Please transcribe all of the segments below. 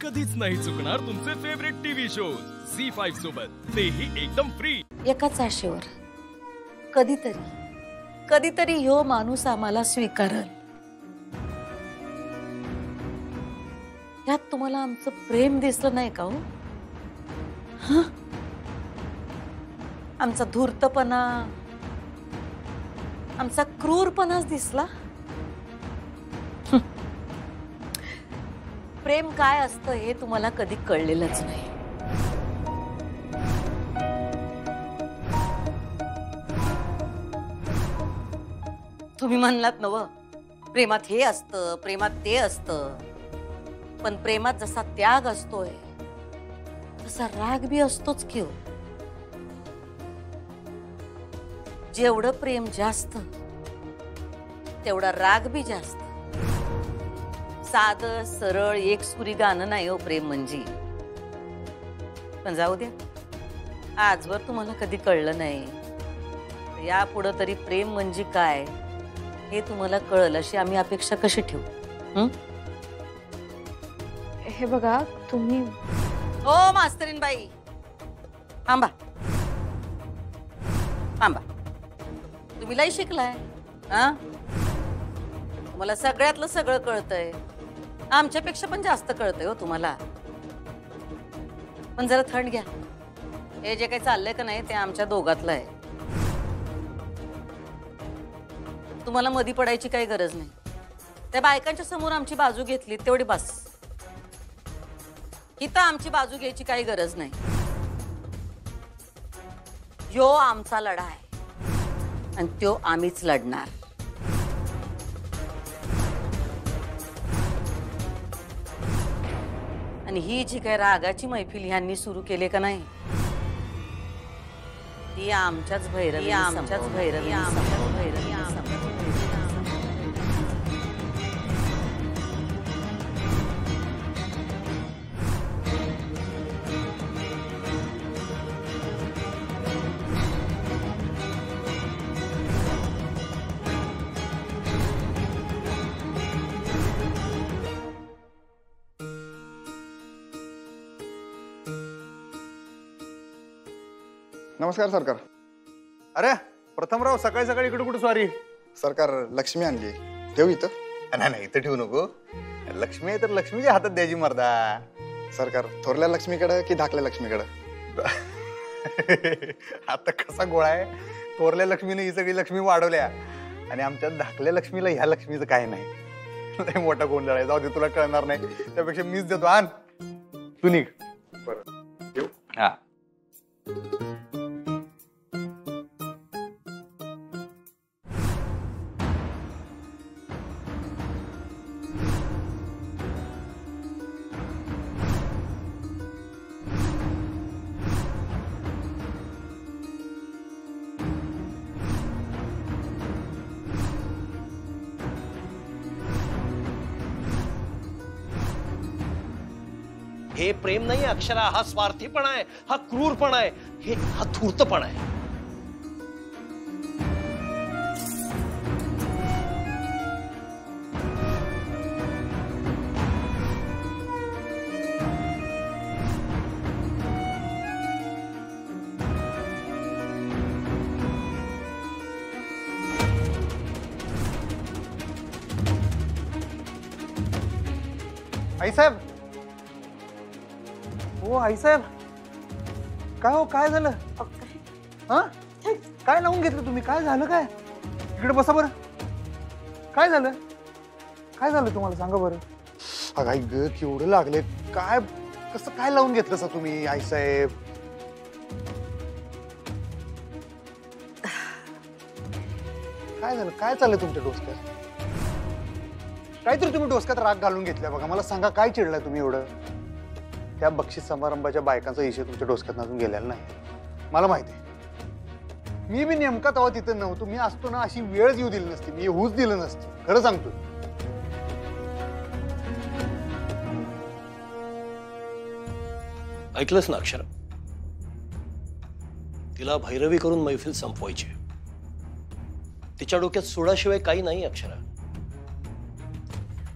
कधीच नाही चुकणार तुमचे फेवरेट टीव्ही शोज झी5 सोबत, तेही एकदम फ्री. एकाच आशेवर कधीतरी ह्यो माणूस आम्हाला स्वीकारल. यात तुम्हाला आमचं प्रेम दिसलं नाही का हो? हं? आमचा धूर्तपणा, आमचा क्रूरपणाच दिसला. प्रेम काय असतं हे तुम्हाला कधी कळलेलंच नाही. तुम्ही म्हणलात नव, प्रेमात हे असतं, प्रेमात ते असतं. पण प्रेमात जसा त्याग असतोय तसा राग बी असतोच की हो. जेवढं प्रेम जास्त तेवढा राग बी जास्त. साधं सरळ एकसुरी गाणं नाही हो प्रेम म्हणजे. पण जाऊ द्या, आजवर तुम्हाला कधी कळलं नाही. यापुढं तरी प्रेम म्हणजे काय हे तुम्हाला कळलं अशी आम्ही अपेक्षा कशी ठेवू? हे बघा तुम्ही. हो मास्तरीन बाई, थांबा थांबा. तुम्ही लई शिकलाय हा? तुम्हाला सगळ्यातलं सगळं कळतंय. आमच्यापेक्षा पण जास्त कळतंय हो तुम्हाला. पण जरा थंड घ्या. हे जे काही चाललंय का नाही ते आमच्या दोघातलं आहे. तुम्हाला मधी पडायची काही गरज नाही. त्या बायकांच्या समोर आमची बाजू घेतली तेवढी बस. इथं आमची बाजू घ्यायची काही गरज नाही. यो आमचा लढा आहे आणि तो आम्हीच लढणार. आणि ही जी काही रागाची मैफिल ह्यांनी सुरू केली का नाही ती आमच्याच भैरवी. नमस्कार सरकार. अरे प्रथमराव, सकाळी सकाळी इकडे कुठे स्वारी? सरकार लक्ष्मी आणली, ठेवू इथं? नाही नाही, इथं ठेवू नको. लक्ष्मी आहे तर लक्ष्मीच्या हातात द्यायची मर्दा. सरकार थोरल्या लक्ष्मीकडे की धाकल्या लक्ष्मीकडे? आता कसा गोळा आहे. थोरल्या लक्ष्मीने ही सगळी लक्ष्मी वाढवल्या आणि आमच्या धाकल्या लक्ष्मीला ह्या लक्ष्मीचं काय नाही. लय मोठा गोंधळ आहे. जाऊ दे, तुला कळणार नाही. त्यापेक्षा मीच देतो. आण तू निघ. बरं ठेवू. हा. हे प्रेम नाही अक्षरा, हा स्वार्थीपणा आहे, हा क्रूरपणा आहे, हा धूर्तपणा आहे. आईसाहेब, हो आईसाहेब, काय हो, काय झालं? हा, काय लावून घेतलं तुम्ही? काय झालं? काय इकडे बसा बरं. काय झालं? काय झालं तुम्हाला सांगा बरं. अगं ग, केवढं लागले. काय कसं काय लावून घेतलं सा तुम्ही आईसाहेब? काय झालं? काय चाललंय तुमच्या डोसक्यात? काहीतरी तुम्ही डोसक्यात राग घालून घेतलाय बघा. मला सांगा, काय चिडलाय तुम्ही एवढं? त्या बक्षीस समारंभाच्या बायकांचा इशे तुमच्या डोसक्यात अजून गेलेला नाही, मला माहिती आहे. मी बी नेमका तेव्हा तिथं नव्हतो. मी असतो ना, अशी वेळच येऊ दिली नसती, मी येऊच दिलं नसतं. खरं सांगतो. ऐकलंस ना अक्षरा, तिला भैरवी करून मैफिल संपवायची. तिच्या डोक्यात सोडाशिवाय काही नाही अक्षरा.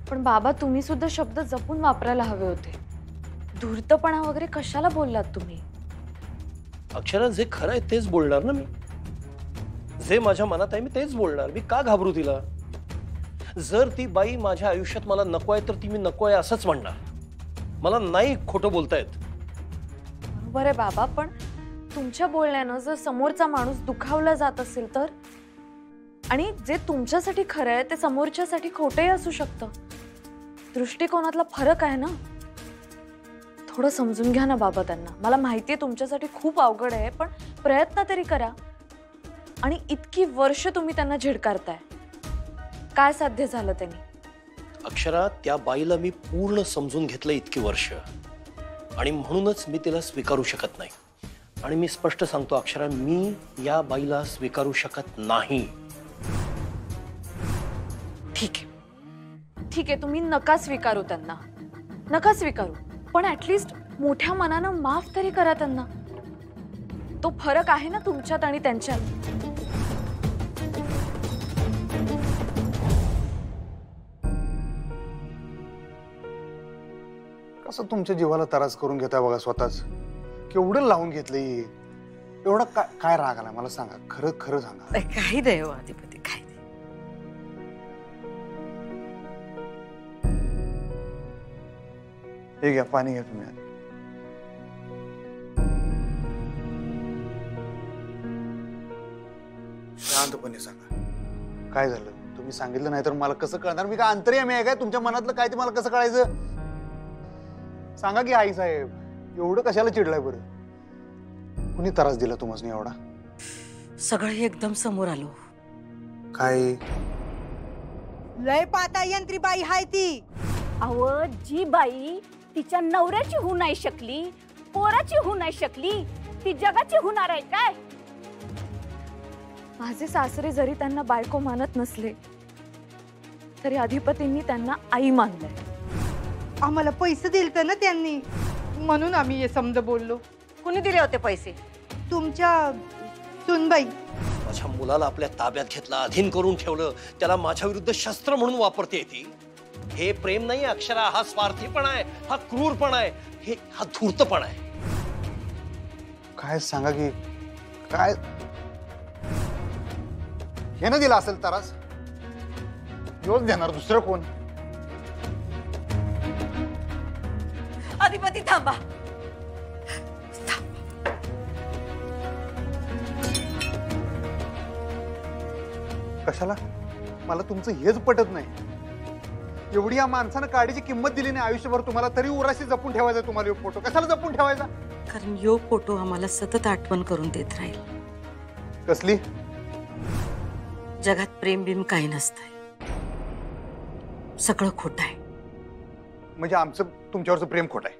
पण बाबा, तुम्ही सुद्धा शब्द जपून वापरायला हवे होते. धूर्तपणा वगैरे कशाला बोललात तुम्ही? अक्षरा, जे खरं आहे तेच बोलणार ना मी. जे माझ्या मनात आहे मी तेच बोलणार. मी का घाबरू तिला? जर ती बाई माझ्या आयुष्यात मला नको आहे तर ती मी नको आहे असंच म्हणणार. मला नाही खोटं बोलतायत. बरोबर आहे बाबा, पण तुमच्या बोलण्यानं जर समोरचा माणूस दुखावला जात असेल तर, आणि जे तुमच्यासाठी खरं आहे ते समोरच्यासाठी खोटंही असू शकतं. दृष्टिकोनातला फरक आहे ना. थोडं समजून घ्या ना बाबा त्यांना. मला माहिती आहे तुमच्यासाठी खूप अवघड आहे, पण प्रयत्न तरी करा. आणि इतकी वर्ष तुम्ही त्यांना झिडकारताय, काय साध्य झालं त्यांनी? अक्षरा, त्या बाईला मी पूर्ण समजून घेतलं इतकी वर्ष, आणि म्हणूनच मी तिला स्वीकारू शकत नाही. आणि मी स्पष्ट सांगतो अक्षरा, मी या बाईला स्वीकारू शकत नाही. ठीक आहे, ठीक आहे, तुम्ही नका स्वीकारू त्यांना, नका स्वीकारू, पण ऍटलीस्ट मोठ्या मनानं माफ तरी करा त्यांना. तो फरक आहे ना तुमच्यात आणि त्यांच्यात. कसं तुमच्या जीवाला त्रास करून घेताय बघा स्वतःच. केवढं लावून घेतलंय. एवढा काय राग आला मला सांगा. खरं खरं सांगा. काही नाही हो अधिपती, काही नाही. हे घ्या, पाणी घ्या तुम्ही आधी. शांतपणे सांगा काय झालं. तुम्ही सांगितलं नाही तर मला कसं कळणार? मी काय अंतर्यामी आहे काय? तुमच्या मनातलं काय ते मला कसं कळायचं? सांगा की आई साहेब, एवढं कशाला चिडलाय बरं? कुणी त्रास दिला तुम्हाला एवढा? सगळं एकदम समोर आलो. काय लय पाता यंत्री बाई हाय ती. अहो, जी बाई तिच्या नवऱ्याची होऊ नाही शकली, पोराची होऊ नाही शकली, ती जगाची होणार आहे काय? माझे सासरे जरी त्यांना बायको मानत नसले तरी अधिपतींनी त्यांना आई मानलंय. आम्हाला पैसे दिलते ना त्यांनी, म्हणून आम्ही हे समज बोललो. कुणी दिले होते पैसे? तुमच्या सुनबाई. माझ्या मुलाला आपल्या ताब्यात घेतलं, अधीन करून ठेवलं, त्याला माझ्या विरुद्ध शस्त्र म्हणून वापरते ती. हे प्रेम नाही अक्षरा, हा स्वार्थीपणा आहे, हा क्रूरपणा आहे, हा धूर्तपणा आहे. काय सांगा की काय हे ना दिला असेल त्रास? योच देणार, दुसरं कोण? अधिपती थांबा. कशाला? मला तुमचं हेच पटत नाही. एवढी या माणसानं काडीची किंमत दिली नाही आयुष्यभर तुम्हाला, तरी उराशी जपून ठेवायचा तुम्हाला फोटो. कशाला जपून ठेवायचा? कारण यो फोटो आम्हाला सतत आठवण करून देत राहील. कसली? जगात प्रेम बिम काही नसतंय, सगळं खोटं आहे. म्हणजे आमचं तुमच्यावरचं प्रेम खोट आहे?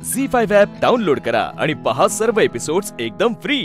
झी5 ॲप डाउनलोड करा आणि पहा सर्व एपिसोड्स एकदम फ्री.